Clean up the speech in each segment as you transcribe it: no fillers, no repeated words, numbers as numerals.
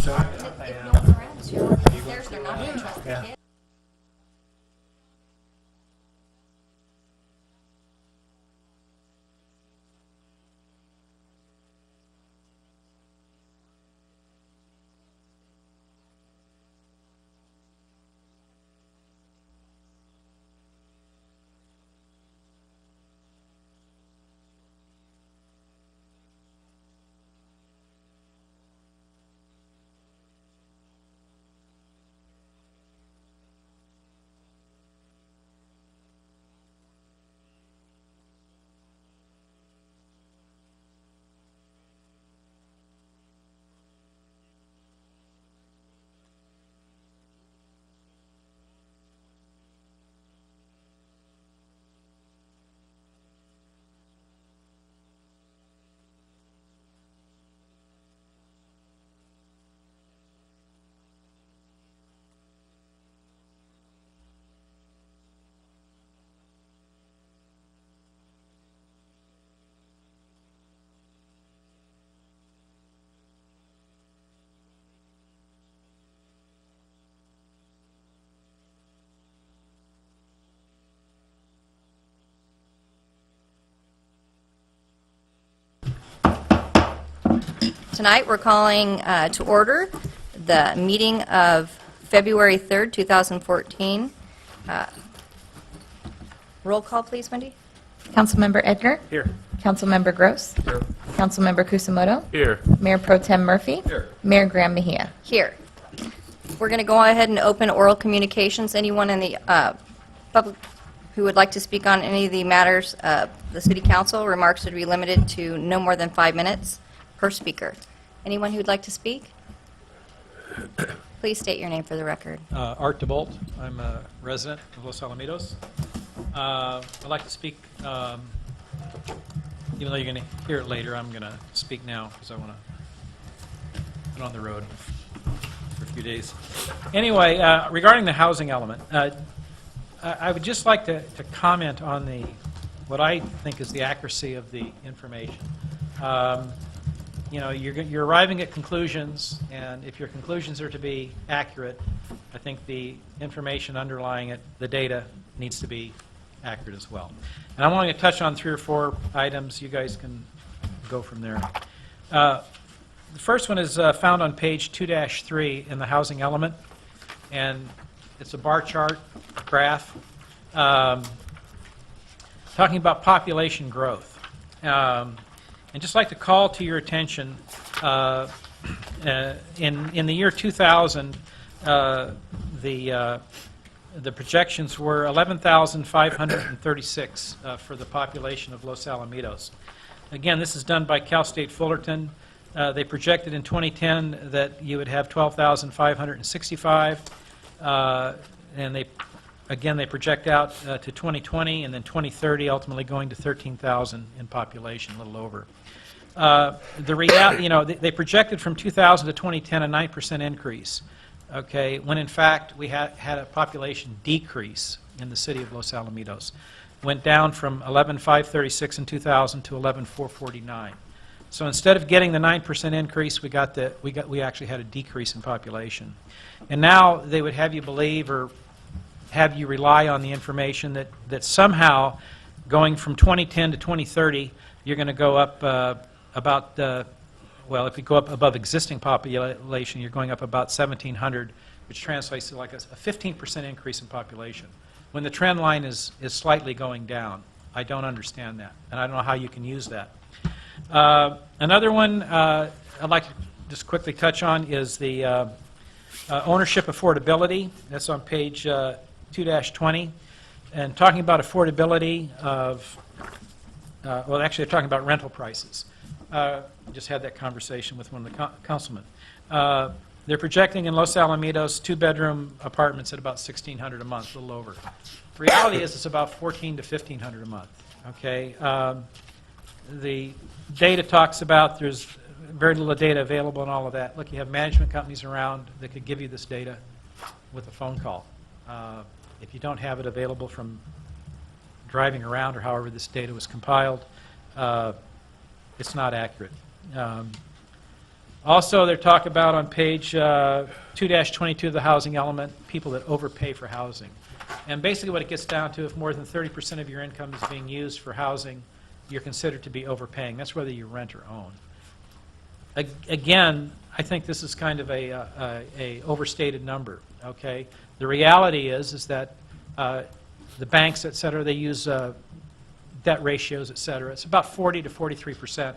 So, If no one's around, so you're already upstairs, they're not going to trust the yeah. kid. Tonight, we're calling to order the meeting of February 3rd, 2014. Roll call, please, Wendy. Councilmember Edgar? Here. Councilmember Gross? Here. Councilmember Kusamoto? Here. Mayor Pro Tem Murphy? Here. Mayor Graham Mejia? Here. We're going to go ahead and open oral communications. Anyone in the public who would like to speak on any of the matters of the City Council, remarks would be limited to no more than 5 minutes per speaker. Anyone who'd like to speak? Please state your name for the record. Art DeBolt. I'm a resident of Los Alamitos. I'd like to speak, even though you're going to hear it later, I'm going to speak now because I want to get on the road for a few days. Anyway, regarding the housing element, I would just like to comment on what I think is the accuracy of the information. You know, you're arriving at conclusions, and if your conclusions are to be accurate, I think the information underlying it, the data, needs to be accurate as well. And I'm only going to touch on 3 or 4 items. You guys can go from there. The first one is found on page 2-3 in the housing element, and it's a bar chart graph talking about population growth. And just like to call to your attention, in the year 2000, the projections were 11,536 for the population of Los Alamitos. Again, this is done by Cal State Fullerton. They projected in 2010 that you would have 12,565, and they project out to 2020, and then 2030, ultimately going to 13,000 in population, a little over. The reality, you know, they projected from 2000 to 2010 a 9% increase. Okay, when in fact we had a population decrease in the city of Los Alamitos. Went down from 11,536 in 2000 to 11,449. So instead of getting the 9% increase, we actually had a decrease in population. And now they would have you believe or have you rely on the information that somehow going from 2010 to 2030, you're going to go up well, if you go up above existing population, you're going up about 1,700, which translates to like a 15% increase in population, when the trend line is slightly going down. I don't understand that, and I don't know how you can use that. Another one I'd like to just quickly touch on is the ownership affordability. That's on page 2-20. And talking about affordability of, well, actually, they're talking about rental prices. Just had that conversation with one of the councilmen. They're projecting in Los Alamitos 2-bedroom apartments at about $1,600 a month, a little over. The reality is it's about $1,400 to $1,500 a month. Okay, the data talks about there's very little data available and all of that. Look, you have management companies around that could give you this data with a phone call. If you don't have it available from driving around or however this data was compiled, it's not accurate. Also, they talk about on page 2-22 of the housing element, people that overpay for housing. And basically what it gets down to, if more than 30% of your income is being used for housing, you're considered to be overpaying. That's whether you rent or own. Again, I think this is kind of a overstated number, okay? The reality is that the banks, et cetera, they use debt ratios, et cetera. It's about 40 to 43%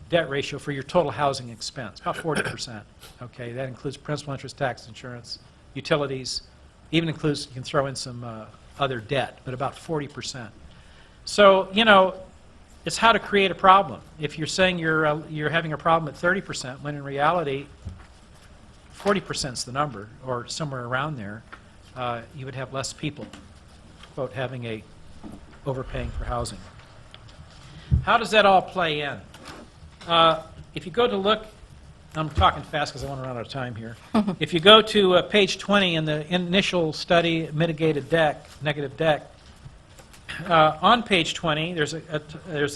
debt ratio for your total housing expense, about 40%, okay? That includes principal, interest, tax, insurance, utilities, even includes, you can throw in some other debt, but about 40%. So, you know, it's how to create a problem. If you're saying you're having a problem at 30%, when in reality, 40% is the number, or somewhere around there, you would have less people, quote, having a overpaying for housing. How does that all play in? If you go to look, I'm talking fast because I want to run out of time here. If you go to page 20 in the initial study, mitigated deck, negative deck, on page 20, there's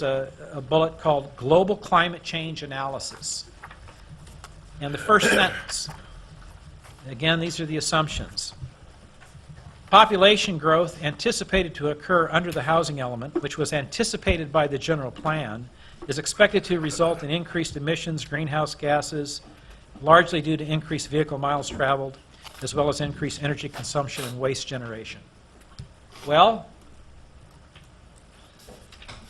a bullet called Global Climate Change Analysis. And the first sentence, again, these are the assumptions. Population growth anticipated to occur under the housing element, which was anticipated by the general plan, is expected to result in increased emissions, greenhouse gases, largely due to increased vehicle miles traveled, as well as increased energy consumption and waste generation. Well,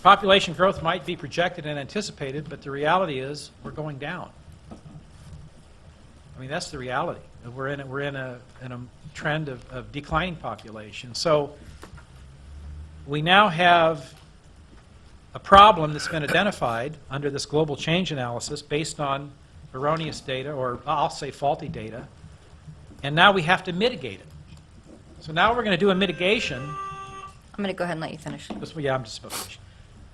population growth might be projected and anticipated, but the reality is we're going down. I mean, that's the reality. We're in a trend of declining population. So we now have a problem that's been identified under this global change analysis based on erroneous data, or I'll say faulty data, and now we have to mitigate it. So now we're going to do a mitigation. I'm going to go ahead and let you finish. Yeah, I'm just about to finish.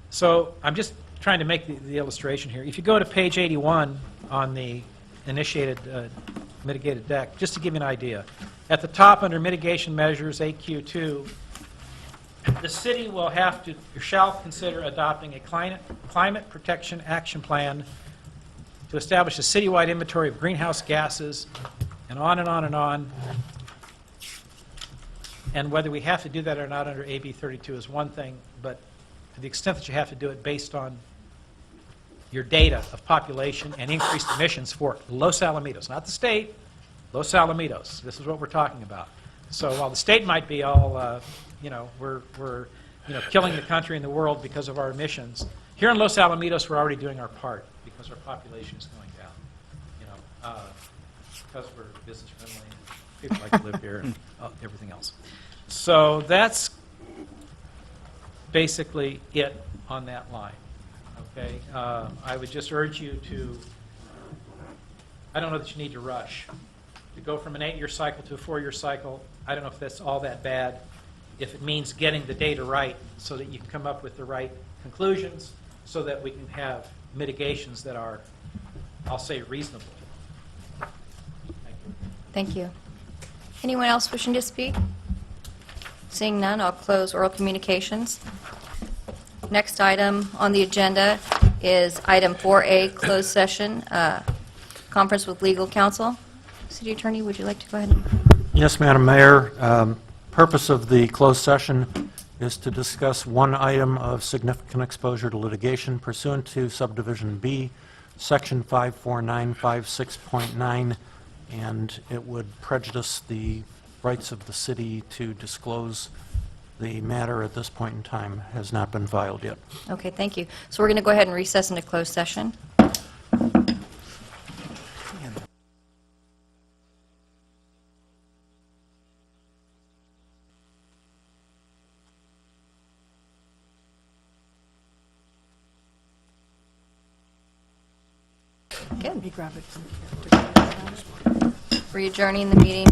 So I'm just trying to make the illustration here. If you go to page 81 on the initiated mitigated deck, just to give you an idea, at the top under mitigation measures, AQ2, the city will have to, or shall consider adopting a climate protection action plan to establish a citywide inventory of greenhouse gases, and on and on and on. And whether we have to do that or not under AB 32 is one thing, but to the extent that you have to do it based on your data of population and increased emissions for Los Alamitos, not the state, Los Alamitos. This is what we're talking about. So while the state might be all, we're killing the country and the world because of our emissions, here in Los Alamitos we're already doing our part because our population is going down. Because we're business friendly, people like to live here, and everything else. So that's basically it on that line. Okay, I would just urge you to, I don't know that you need to rush. To go from an 8-year cycle to a 4-year cycle, I don't know if that's all that bad, if it means getting the data right so that you can come up with the right conclusions so that we can have mitigations that are, I'll say, reasonable. Thank you. Thank you. Anyone else wishing to speak? Seeing none, I'll close oral communications. Next item on the agenda is item 4A, closed session, conference with legal counsel. City Attorney, would you like to go ahead? Yes, Madam Mayor. Purpose of the closed session is to discuss one item of significant exposure to litigation pursuant to subdivision B, section 54956.9, and it would prejudice the rights of the city to disclose the matter at this point in time. Has not been filed yet. Okay, thank you. So we're going to go ahead and recess into closed session. Good. We're adjourning the meeting,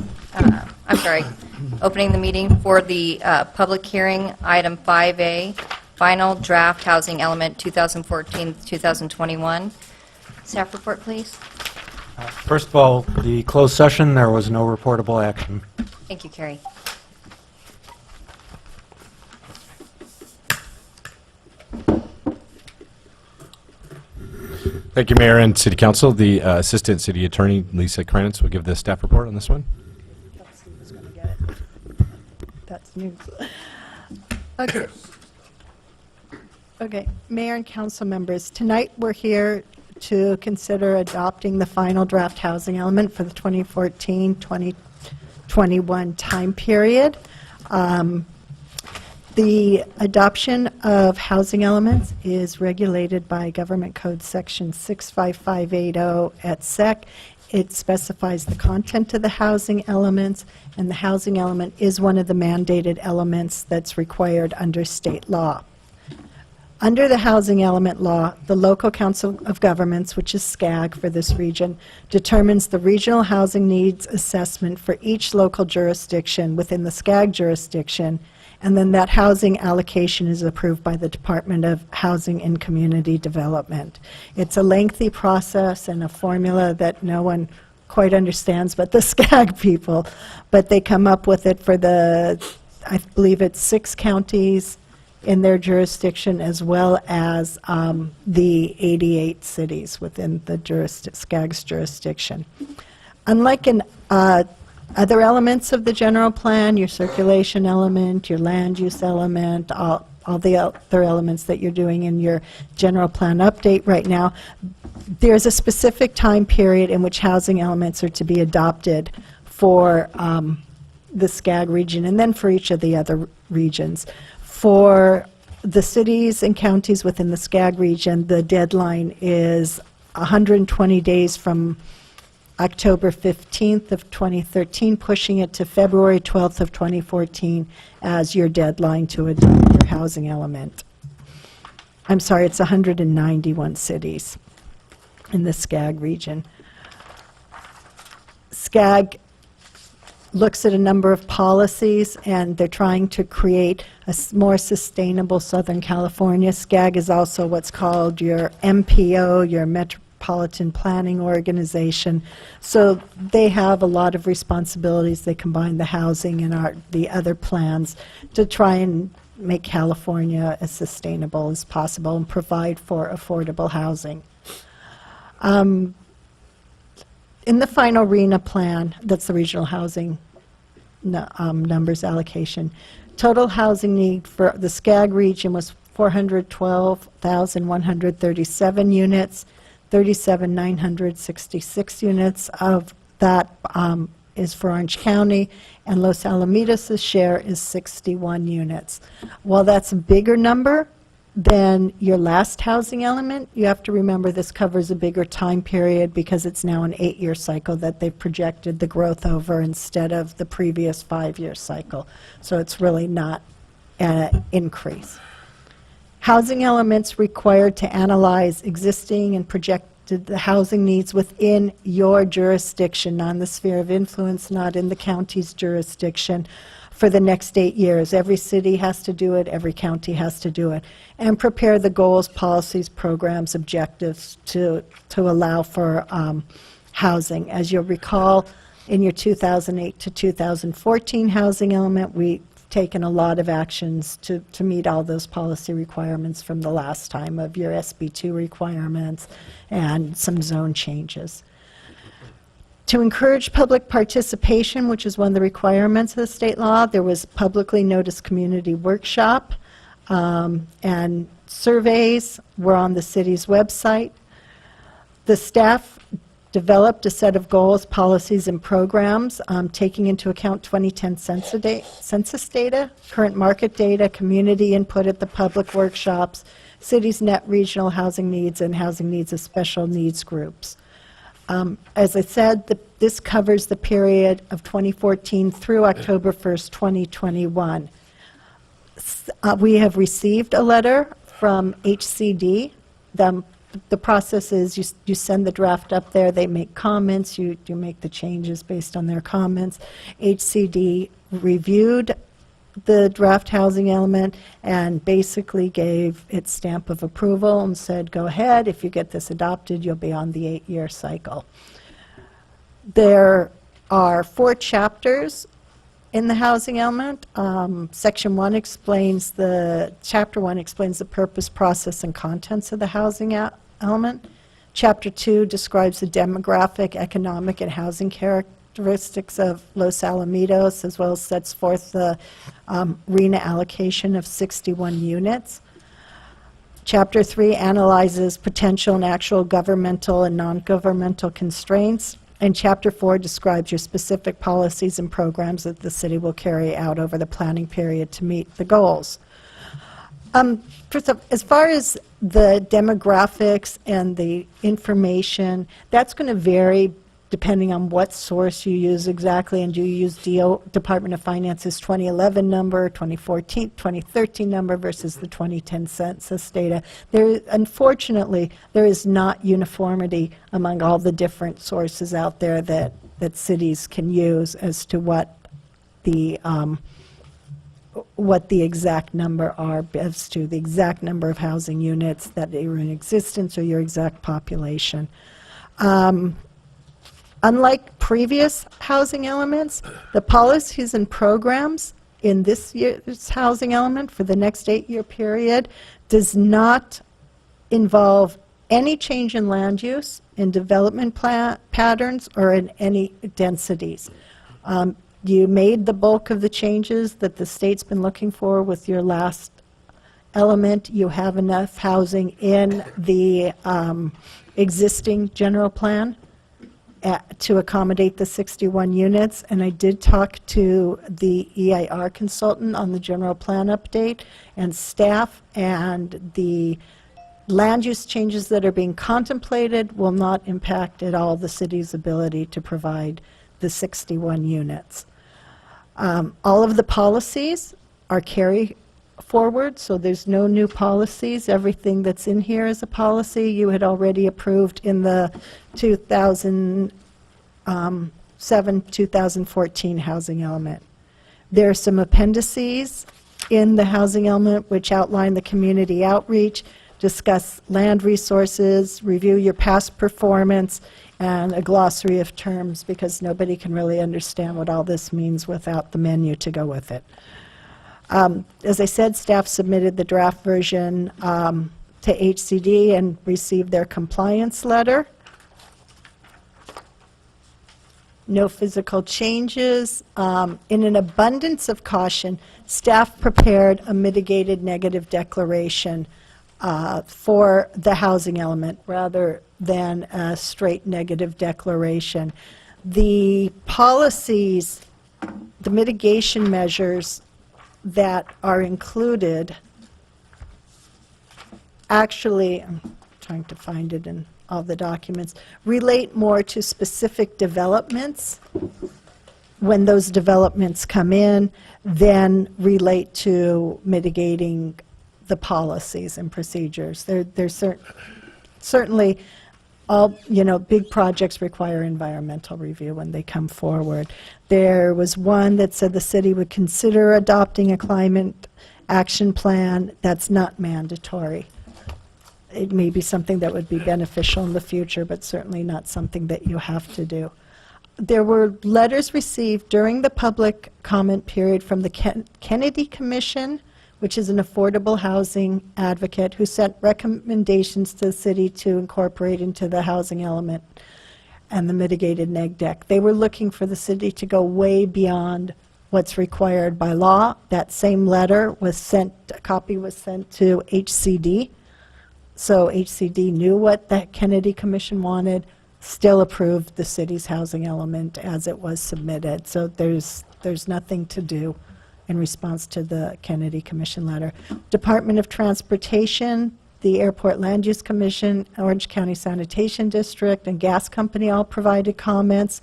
opening the meeting for the public hearing, item 5A, final draft housing element 2014-2021. Staff report, please. First of all, the closed session, there was no reportable action. Thank you, Carrie. Thank you, Mayor and City Council. The Assistant City Attorney, Lisa Kranitz, will give the staff report on this one. Steve's going to get it. That's news. Okay. Okay, Mayor and council members, tonight we're here to consider adopting the final draft housing element for the 2014-2021 time period. The adoption of housing elements is regulated by Government Code Section 65580 et sec. It specifies the content of the housing elements, and the housing element is one of the mandated elements that's required under state law. Under the housing element law, the Local Council of Governments, which is SCAG for this region, determines the regional housing needs assessment for each local jurisdiction within the SCAG jurisdiction, and then that housing allocation is approved by the Department of Housing and Community Development. It's a lengthy process and a formula that no one quite understands but the SCAG people, but they come up with it for the, I believe it's 6 counties in their jurisdiction, as well as the 88 cities within the SCAG's jurisdiction. Unlike in other elements of the general plan, your circulation element, your land use element, all the other elements that you're doing in your general plan update right now, there's a specific time period in which housing elements are to be adopted for the SCAG region and then for each of the other regions. For the cities and counties within the SCAG region, the deadline is 120 days from October 15th of 2013, pushing it to February 12th of 2014 as your deadline to adopt your housing element. I'm sorry, it's 191 cities in the SCAG region. SCAG looks at a number of policies, and they're trying to create a more sustainable Southern California. SCAG is also what's called your MPO, your Metropolitan Planning Organization. So they have a lot of responsibilities. They combine the housing and the other plans to try and make California as sustainable as possible and provide for affordable housing. In the final RENA plan, that's the regional housing numbers allocation, total housing need for the SCAG region was 412,137 units, 37,966 units of that is for Orange County, and Los Alamitos' share is 61 units. While that's a bigger number than your last housing element, you have to remember this covers a bigger time period because it's now an 8-year cycle that they've projected the growth over instead of the previous 5-year cycle. So it's really not an increase. Housing elements required to analyze existing and projected the housing needs within your jurisdiction, not in the sphere of influence, not in the county's jurisdiction, for the next 8 years. Every city has to do it, every county has to do it, and prepare the goals, policies, programs, objectives to allow for housing. As you'll recall, in your 2008 to 2014 housing element, we've taken a lot of actions to meet all those policy requirements from the last time of your SB2 requirements and some zone changes. To encourage public participation, which is one of the requirements of the state law, there was publicly noticed community workshop, and surveys were on the city's website. The staff developed a set of goals, policies, and programs, taking into account 2010 census data, current market data, community input at the public workshops, city's net regional housing needs, and housing needs of special needs groups. As I said, this covers the period of 2014 through October 1st, 2021. We have received a letter from HCD. The process is you send the draft up there, they make comments, you make the changes based on their comments. HCD reviewed the draft housing element and basically gave its stamp of approval and said, go ahead, if you get this adopted, you'll be on the 8-year cycle. There are 4 chapters in the housing element. Chapter 1 explains the purpose, process, and contents of the housing element. Chapter 2 describes the demographic, economic, and housing characteristics of Los Alamitos, as well as sets forth the RENA allocation of 61 units. Chapter 3 analyzes potential and actual governmental and non-governmental constraints. And Chapter 4 describes your specific policies and programs that the city will carry out over the planning period to meet the goals. First up, as far as the demographics and the information, that's going to vary depending on what source you use exactly, and do you use Department of Finance's 2011 number, 2013 number versus the 2010 census data. Unfortunately, there is not uniformity among all the different sources out there that cities can use as to what the exact number are, as to the exact number of housing units that are in existence or your exact population. Unlike previous housing elements, the policies and programs in this year's housing element for the next 8-year period does not involve any change in land use, in development patterns, or in any densities. You made the bulk of the changes that the state's been looking for with your last element. You have enough housing in the existing general plan to accommodate the 61 units, and I did talk to the EIR consultant on the general plan update and staff, and the land use changes that are being contemplated will not impact at all the city's ability to provide the 61 units. All of the policies are carry forward, so there's no new policies. Everything that's in here is a policy you had already approved in the 2007-2014 housing element. There are some appendices in the housing element which outline the community outreach, discuss land resources, review your past performance, and a glossary of terms, because nobody can really understand what all this means without the menu to go with it. As I said, staff submitted the draft version to HCD and received their compliance letter. No physical changes. In an abundance of caution, staff prepared a mitigated negative declaration for the housing element rather than a straight negative declaration. The policies, the mitigation measures that are included, actually, I'm trying to find it in all the documents, relate more to specific developments when those developments come in than relate to mitigating the policies and procedures. There's certainly all, big projects require environmental review when they come forward. There was one that said the city would consider adopting a climate action plan. That's not mandatory. It may be something that would be beneficial in the future, but certainly not something that you have to do. There were letters received during the public comment period from the Kennedy Commission, which is an affordable housing advocate, who sent recommendations to the city to incorporate into the housing element and the mitigated neg deck. They were looking for the city to go way beyond what's required by law. That same letter was sent, a copy was sent to HCD. So HCD knew what the Kennedy Commission wanted, still approved the city's housing element as it was submitted. So there's nothing to do in response to the Kennedy Commission letter. Department of Transportation, the Airport Land Use Commission, Orange County Sanitation District, and Gas Company all provided comments.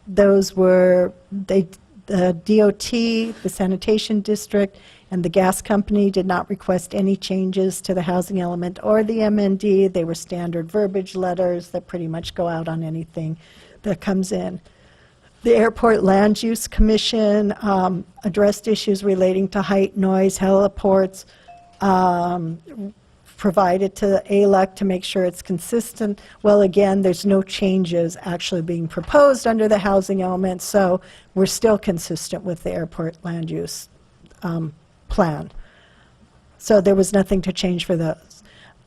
Those were, the DOT, the Sanitation District, and the Gas Company did not request any changes to the housing element or the MND. They were standard verbiage letters that pretty much go out on anything that comes in. The Airport Land Use Commission addressed issues relating to height, noise, heliports, provided to ALEC to make sure it's consistent. Well, again, there's no changes actually being proposed under the housing element, so we're still consistent with the Airport Land Use plan. So there was nothing to change for those.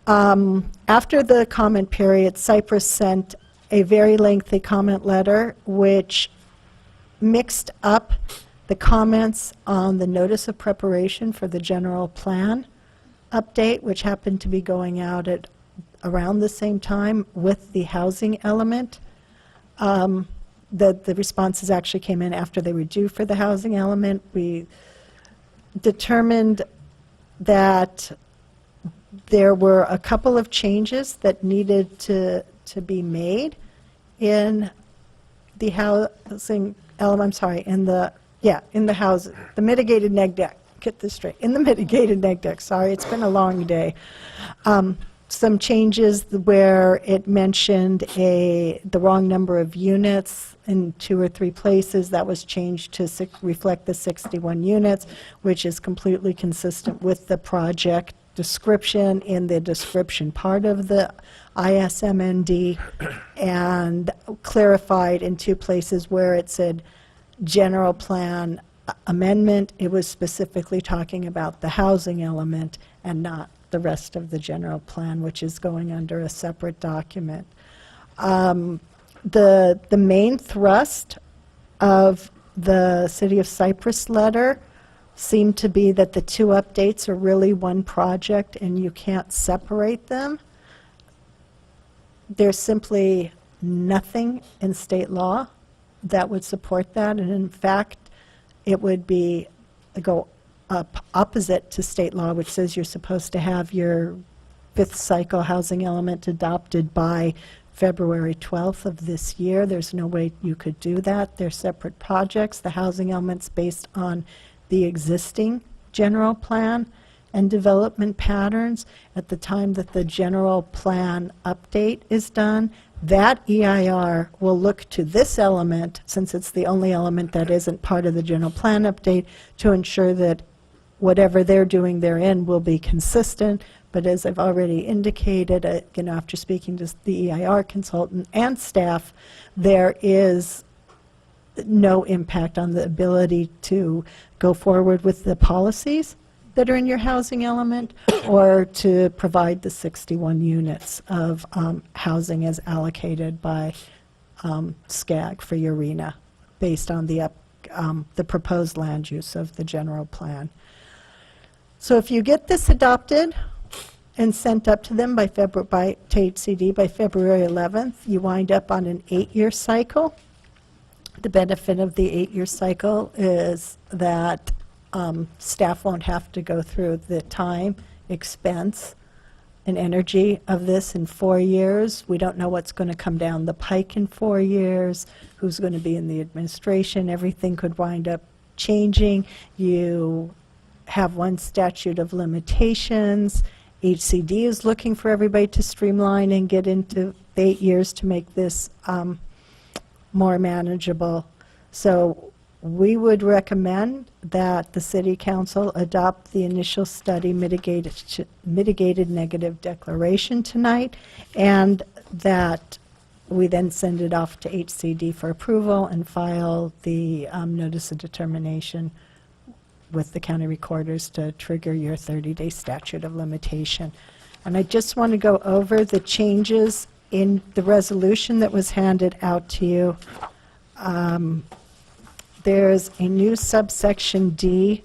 After the comment period, Cypress sent a very lengthy comment letter which mixed up the comments on the notice of preparation for the general plan update, which happened to be going out at around the same time with the housing element. The responses actually came in after they were due for the housing element. We determined that there were a couple of changes that needed to be made in the housing element, I'm sorry, in the housing, the mitigated neg deck. Get this straight. In the mitigated neg deck, sorry, it's been a long day. Some changes where it mentioned the wrong number of units in 2 or 3 places. That was changed to reflect the 61 units, which is completely consistent with the project description in the description part of the ISMND, and clarified in 2 places where it said general plan amendment. It was specifically talking about the housing element and not the rest of the general plan, which is going under a separate document. The main thrust of the City of Cypress letter seemed to be that the 2 updates are really one project and you can't separate them. There's simply nothing in state law that would support that, and in fact, it would go up opposite to state law, which says you're supposed to have your 5th cycle housing element adopted by February 12th of this year. There's no way you could do that. They're separate projects. The housing element's based on the existing general plan and development patterns. At the time that the general plan update is done, that EIR will look to this element, since it's the only element that isn't part of the general plan update, to ensure that whatever they're doing therein will be consistent. But as I've already indicated, after speaking to the EIR consultant and staff, there is no impact on the ability to go forward with the policies that are in your housing element, or to provide the 61 units of housing as allocated by SCAG for your RENA, based on the proposed land use of the general plan. So if you get this adopted and sent up to them to HCD by February 11th, you wind up on an 8-year cycle. The benefit of the 8-year cycle is that staff won't have to go through the time, expense, and energy of this in 4 years. We don't know what's going to come down the pike in 4 years, who's going to be in the administration. Everything could wind up changing. You have one statute of limitations. HCD is looking for everybody to streamline and get into the 8 years to make this more manageable. So we would recommend that the City Council adopt the initial study mitigated negative declaration tonight, and that we then send it off to HCD for approval and file the notice of determination with the county recorders to trigger your 30-day statute of limitation. And I just want to go over the changes in the resolution that was handed out to you. There's a new subsection D,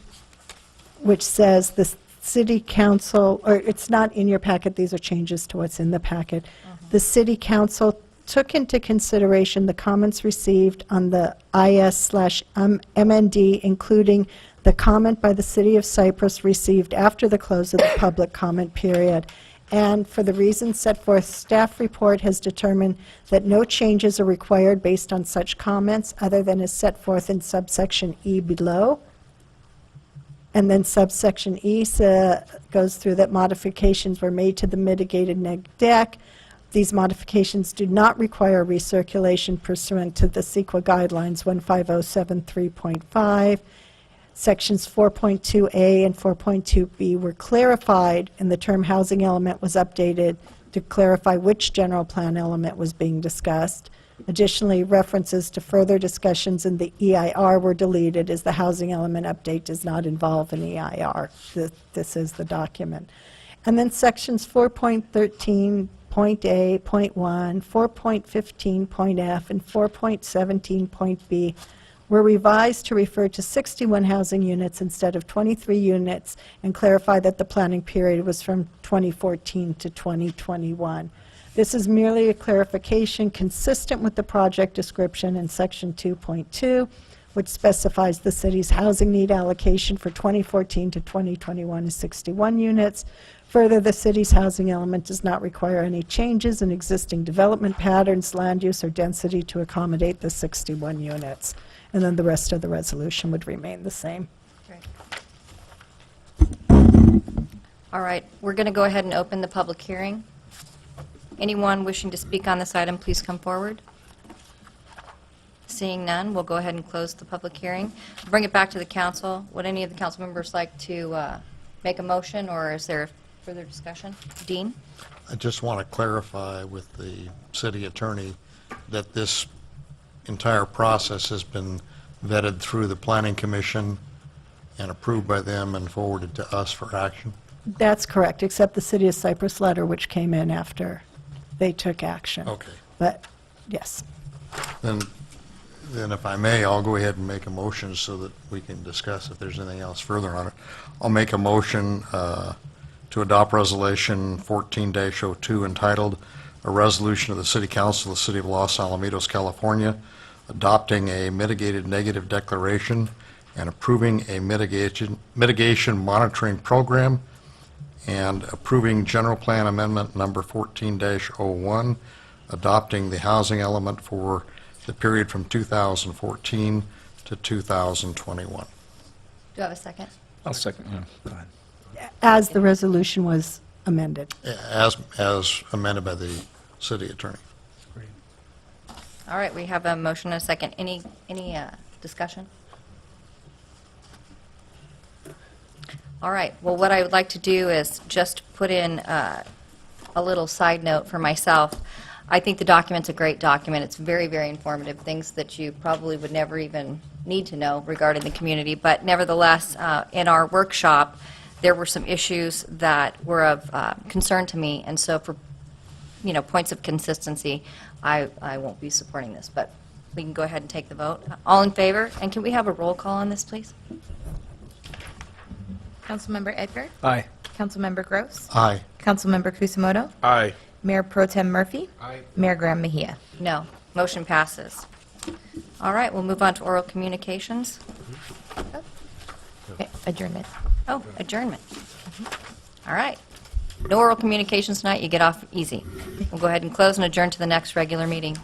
which says the City Council, or it's not in your packet, these are changes to what's in the packet. The City Council took into consideration the comments received on the IS/MND, including the comment by the City of Cypress received after the close of the public comment period. And for the reasons set forth, staff report has determined that no changes are required based on such comments other than as set forth in subsection E below. And then subsection E goes through that modifications were made to the mitigated neg deck. These modifications do not require recirculation pursuant to the CEQA guidelines 15073.5. Sections 4.2A and 4.2B were clarified, and the term housing element was updated to clarify which general plan element was being discussed. Additionally, references to further discussions in the EIR were deleted, as the housing element update does not involve an EIR. This is the document. And then sections 4.13, point A, point 1, 4.15, point F, and 4.17, point B were revised to refer to 61 housing units instead of 23 units and clarify that the planning period was from 2014 to 2021. This is merely a clarification consistent with the project description in section 2.2, which specifies the city's housing need allocation for 2014 to 2021 is 61 units. Further, the city's housing element does not require any changes in existing development patterns, land use, or density to accommodate the 61 units. And then the rest of the resolution would remain the same. All right, we're going to go ahead and open the public hearing. Anyone wishing to speak on this item, please come forward. Seeing none, we'll go ahead and close the public hearing. Bring it back to the council. Would any of the council members like to make a motion, or is there further discussion? Dean? I just want to clarify with the city attorney that this entire process has been vetted through the planning commission and approved by them and forwarded to us for action. That's correct, except the City of Cypress letter, which came in after they took action. Okay. But, yes. Then if I may, I'll go ahead and make a motion so that we can discuss if there's anything else further on it. I'll make a motion to adopt Resolution 14-02 entitled, "A Resolution of the City Council of the City of Los Alamitos, California, adopting a mitigated negative declaration and approving a mitigation monitoring program, and approving General Plan Amendment Number 14-01, adopting the housing element for the period from 2014 to 2021. Do I have a second? I'll second, yeah, go ahead. As the resolution was amended. As amended by the city attorney. All right, we have a motion and a second. Any discussion? All right, well, what I would like to do is just put in a little side note for myself. I think the document's a great document. It's very, very informative, things that you probably would never even need to know regarding the community. But nevertheless, in our workshop, there were some issues that were of concern to me, and so for points of consistency, I won't be supporting this, but we can go ahead and take the vote. All in favor? And can we have a roll call on this, please? Councilmember Edgar? Aye. Councilmember Gross? Aye. Councilmember Kusamoto? Aye. Mayor Pro Tem Murphy? Aye. Mayor Graham Mejia? No. Motion passes. All right, we'll move on to oral communications. Okay, adjournment. Oh, adjournment. All right. No oral communications tonight. You get off easy. We'll go ahead and close and adjourn to the next regular meeting.